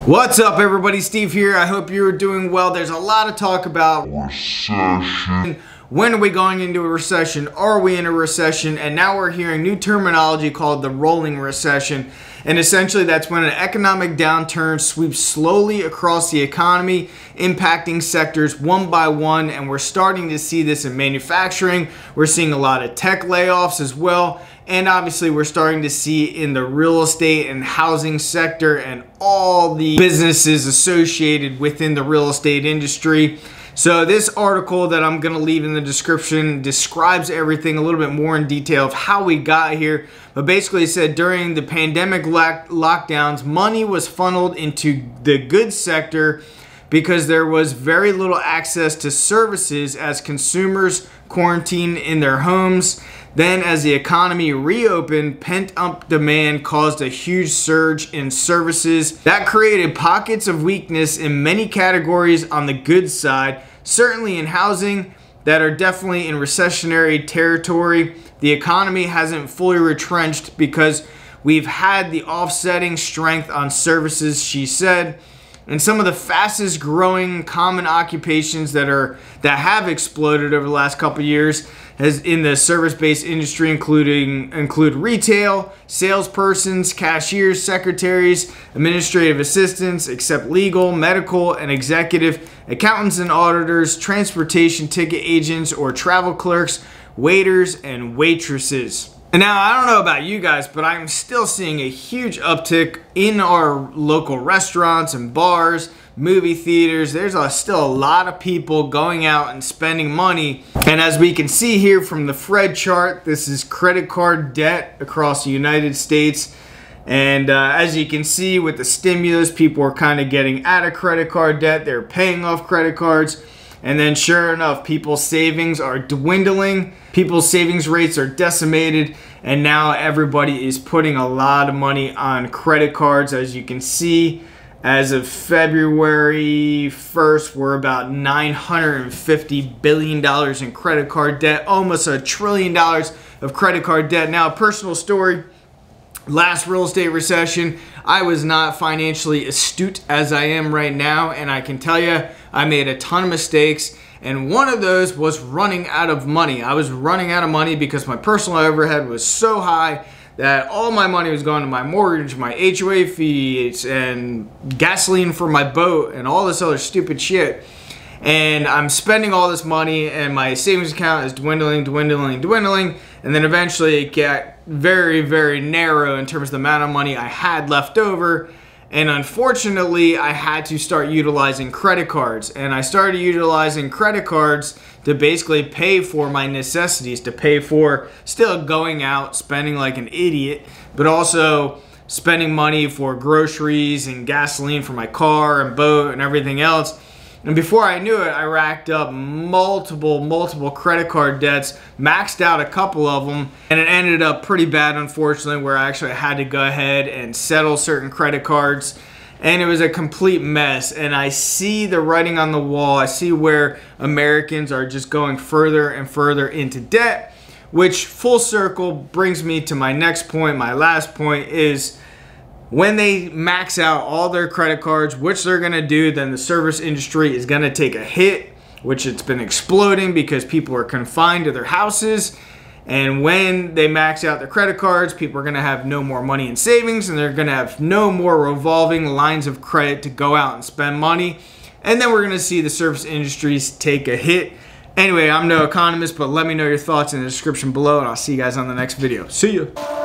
What's up, everybody? Steve here. I hope you're doing well. There's a lot of talk about recession. When are we going into a recession? Are we in a recession? And now we're hearing new terminology called the rolling recession. And essentially that's when an economic downturn sweeps slowly across the economy, impacting sectors one by one. And we're starting to see this in manufacturing. We're seeing a lot of tech layoffs as well. And obviously we're starting to see in the real estate and housing sector and all the businesses associated within the real estate industry. So this article that I'm going to leave in the description describes everything a little bit more in detail of how we got here. But basically it said during the pandemic lockdowns, money was funneled into the goods sector because there was very little access to services as consumers quarantined in their homes. Then as the economy reopened, pent-up demand caused a huge surge in services. That created pockets of weakness in many categories on the goods side, certainly in housing, that are definitely in recessionary territory. The economy hasn't fully retrenched because we've had the offsetting strength on services, she said. And some of the fastest growing common occupations that have exploded over the last couple of years as in the service-based industry include retail, salespersons, cashiers, secretaries, administrative assistants, except legal, medical, and executive, accountants and auditors, transportation ticket agents or travel clerks, waiters, and waitresses. And now, I don't know about you guys, but I'm still seeing a huge uptick in our local restaurants and bars, movie theaters. There's still a lot of people going out and spending money. And as we can see here from the Fred chart, this is credit card debt across the United States. And as you can see with the stimulus, people are kind of getting out of credit card debt. They're paying off credit cards. And then sure enough, people's savings are dwindling. People's savings rates are decimated. And now everybody is putting a lot of money on credit cards. As you can see, as of February 1st, we're about $950 billion in credit card debt. Almost $1 trillion of credit card debt. Now, a personal story. Last real estate recession, I was not financially astute as I am right now, and I can tell you I made a ton of mistakes, and one of those was running out of money. I was running out of money because my personal overhead was so high that all my money was going to my mortgage, my HOA fees, and gasoline for my boat, and all this other stupid shit. And I'm spending all this money, and my savings account is dwindling, and then eventually it got very, very narrow in terms of the amount of money I had left over. And unfortunately, I had to start utilizing credit cards. And I started utilizing credit cards to basically pay for my necessities, to pay for still going out, spending like an idiot, but also spending money for groceries and gasoline for my car and boat and everything else. And before I knew it, I racked up multiple credit card debts, maxed out a couple of them, and it ended up pretty bad, unfortunately, where I actually had to go ahead and settle certain credit cards. And it was a complete mess. And I see the writing on the wall. I see where Americans are just going further and further into debt, which full circle brings me to my next point. My last point is, when they max out all their credit cards, which they're going to do, then the service industry is going to take a hit, which it's been exploding because people are confined to their houses. And when they max out their credit cards, people are going to have no more money in savings, and they're going to have no more revolving lines of credit to go out and spend money. And then we're going to see the service industries take a hit. Anyway, I'm no economist, but let me know your thoughts in the description below, and I'll see you guys on the next video. See ya.